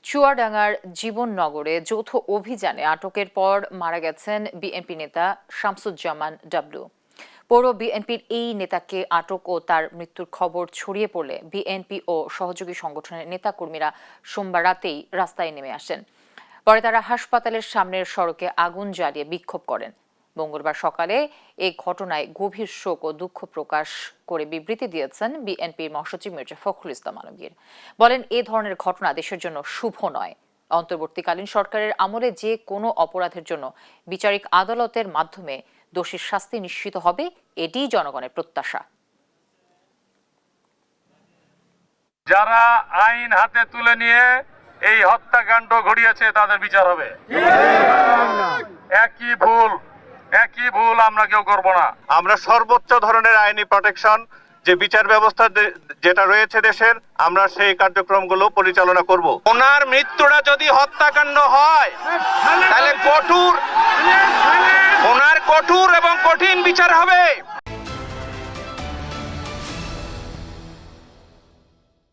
চুয়াডাঙ্গার জীবননগরে যৌথ অভিযানে আটকের পর মারা গেছেন বিএনপি নেতা শামসুজ্জামান ডাবলু। পৌর বিএনপির এই নেতাকে আটক ও তার মৃত্যুর খবর ছড়িয়ে পড়লে বিএনপি ও সহযোগী সংগঠনের নেতাকর্মীরা সোমবার রাতেই রাস্তায় নেমে আসেন। পরে তারা হাসপাতালের সামনের সড়কে আগুন জ্বালিয়ে বিক্ষোভ করেন। মঙ্গলবার সকালে এই ঘটনায় গভীর শোক ও দুঃখ প্রকাশ করে বিবৃতি দিয়েছেন বিএনপির মহাসচিব মির্জা ফখরুল ইসলাম আলমগীর। বলেন, এ ধরনের ঘটনা দেশের জন্য শুভ নয়। অন্তর্বর্তীকালীন সরকারের আমলে যে কোনো অপরাধের জন্য বিচারিক আদালতের মাধ্যমে দোষীর শাস্তি নিশ্চিত হবে, এটিই জনগণের প্রত্যাশা। যারা আইন হাতে তুলে নিয়ে এই হত্যাকাণ্ড ঘটিয়েছে তাদের বিচার হবে। একই ভুল আমরা কেউ করব না। আমরা সর্বোচ্চ ধরনের আইনি প্রটেকশন যে বিচার ব্যবস্থা যেটা রয়েছে দেশের, আমরা সেই কার্যক্রমগুলো পরিচালনা করব। ওনার মৃত্যুটা যদি হত্যাকাণ্ড হয় তাহলে কঠোর এবং কঠিন বিচার হবে।